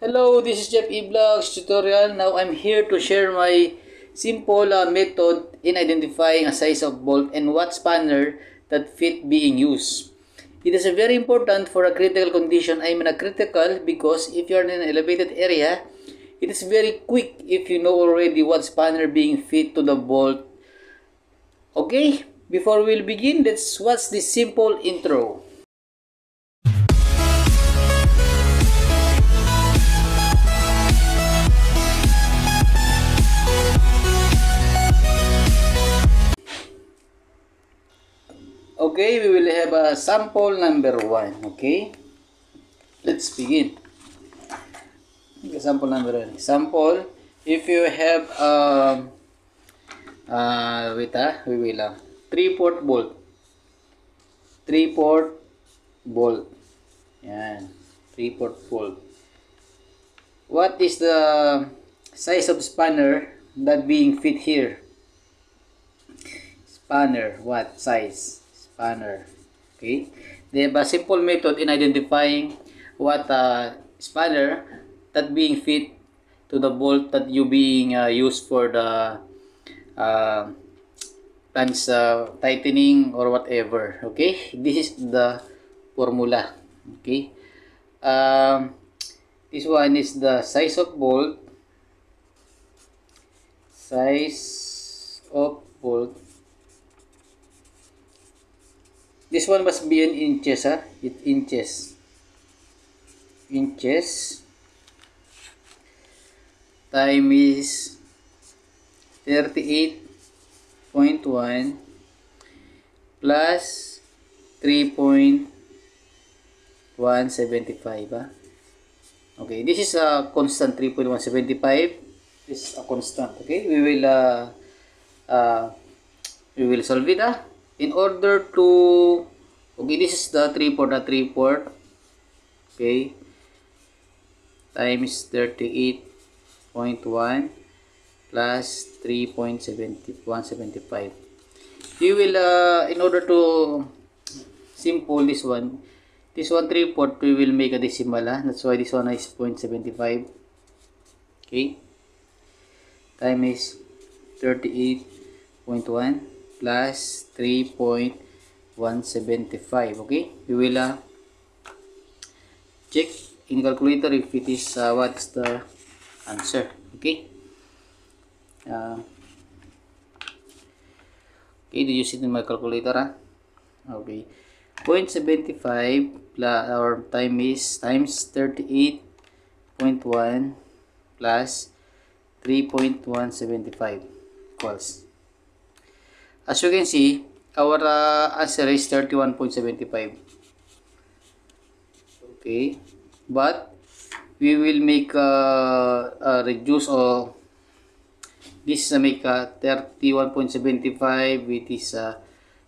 Hello, this is Jeff Vlogs tutorial. Now I'm here to share my simple method in identifying a size of bolt and what spanner that fit being used. It is very important for a critical condition. I mean a critical because if you are in an elevated area, it is very quick if you know already what spanner being fit to the bolt. Okay, before we'll begin, let's watch this simple intro. Okay, we will have a sample number 1. Okay, let's begin. Sample number 1. Sample, if you have we will 3-port bolt. 3-port bolt. Yan, 3-port bolt. What is the size of spanner that being fit here? Spanner, what size? Spanner. Okay, they have a simple method in identifying what spanner that being fit to the bolt that you being used for the plans tightening or whatever. Okay, this is the formula. Okay, this one is the size of bolt. Size of bolt. This one must be in inches, It inches. Inches. Time is 38.1 plus 3.175, Okay, this is a constant 3.175. This is a constant. Okay, we will solve it, in order to, okay, this is the 3-port, okay, times 38.1 plus 3.175. You will, in order to simple this one 3-port, we will make a decimal, that's why this one is 0.75. okay, time is 38.1 plus 3.175. okay, we will check in calculator if it is what's the answer. Okay, okay, did you see in my calculator, okay, 0.75 plus our time is times 38.1 plus 3.175 equals, as you can see, our answer is 31.75. okay, but we will make reduce, or this make 31.75 with this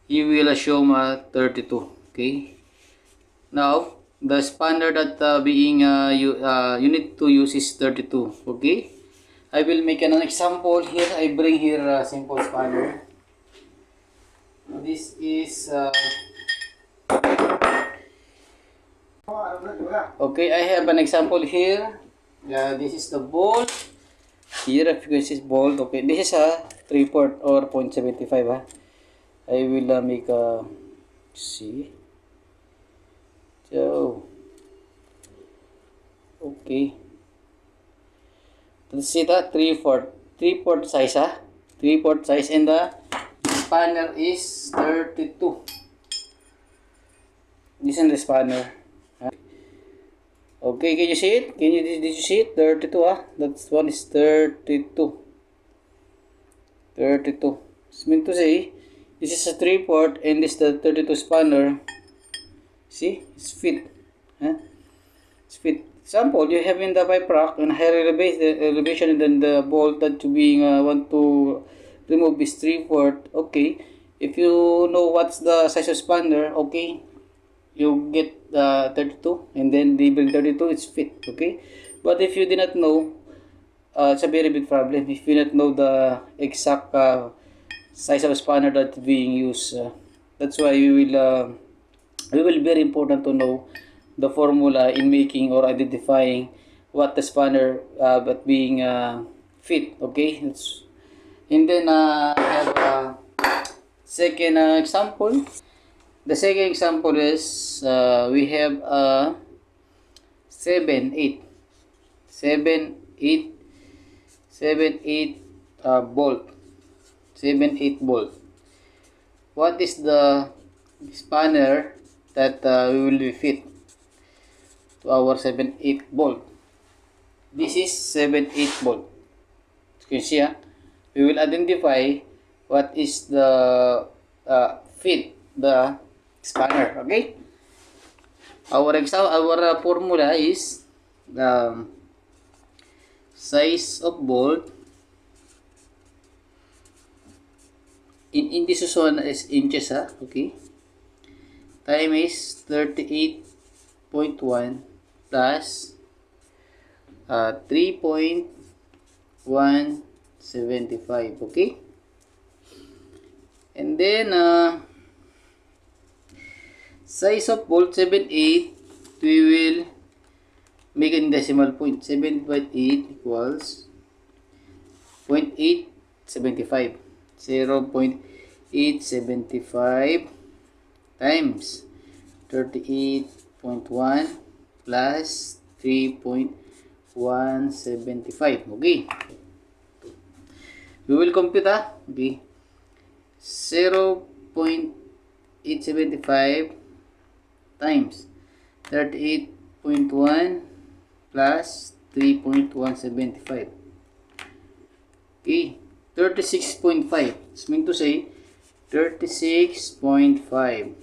you will assume 32. okay, now the spanner that being you need to use is 32. okay, I will make an example here. I bring here a simple spanner. This is okay, I have an example here. This is the bolt. Here, if you can see bolt. Okay, this is a 3-port or 0.75. I will make a see. So, okay. Let's see the 3-port size. 3-port size, and the spanner is 32. This is the spanner. Okay, can you see it? Did you see it? 32, That one is 32. 32. It's meant to say, this is a 3-port and this is the 32 spanner. See? It's fit. It's fit. Example, you have in the pipe rack and higher elevation, and then the bolt that you being want to remove is 3-port. Okay. If you know what's the size of spanner, okay, you get 32, and then they bring 32, it's fit. Okay, but if you did not know, it's a very big problem if you not know the exact size of spanner that's being used. That's why we will very important to know the formula in making or identifying what the spanner but being fit. Okay, and then I have a second example. The second example is we have a 7 8 7 8 7 8 bolt, 7 8 bolt. What is the spanner that we will be fit to our 7 8 bolt? This is 7 8 bolt. You can see, we will identify what is the fit the spanner. Okay, our formula is size of bolt in this one is inches, okay, time is 38.1 plus 3.175. okay, and then size of bolt 7/8 we will make in decimal point. 7/8 equals 0.875. 0.875 times 38.1 plus 3.175. okay, we will compute, okay, 0.875 times 38.1 plus 3.175. okay, 36.5. It's meant to say 36.5.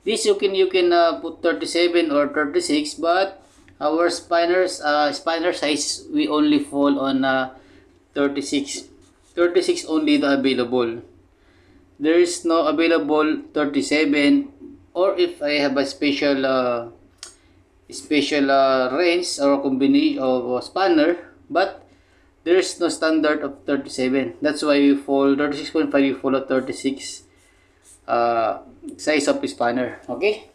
This you can put 37 or 36, but our spanner size we only fall on 36. 36 only the available. There is no available 37, or if I have a special range or combination of spanner, but there is no standard of 37. That's why we fall 36.5. We follow 36 size of spanner. Okay.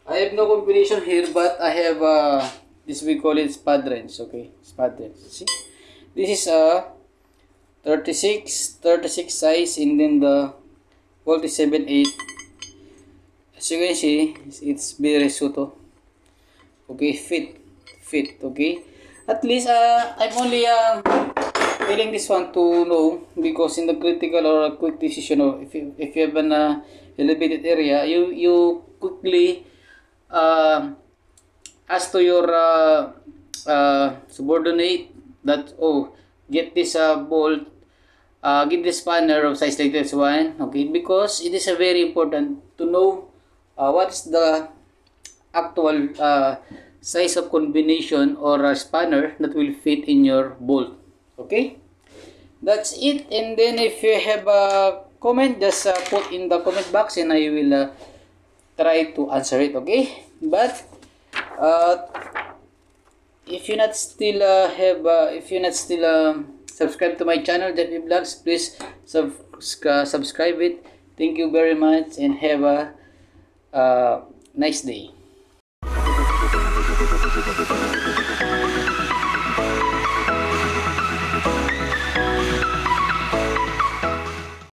I have no combination here, but I have this, we call it spad wrench. Okay, spad wrench. See, this is a 36 size, and then the bolt is 7/8. As you can see, it's very suto. Okay, fit. Okay, at least I'm only telling this one to know, because in the critical or a quick decision, or if you have an elevated area, you quickly ask to your subordinate that, oh, get this bolt, get this spanner of size like this one. Okay, because it is very important to know what is the actual size of combination or spanner that will fit in your bolt. Okay, that's it. And then if you have a comment, just put in the comment box and I will try to answer it. Okay, but if you not still subscribe to my channel, JP Vlogs, please subscribe it. Thank you very much and have a nice day.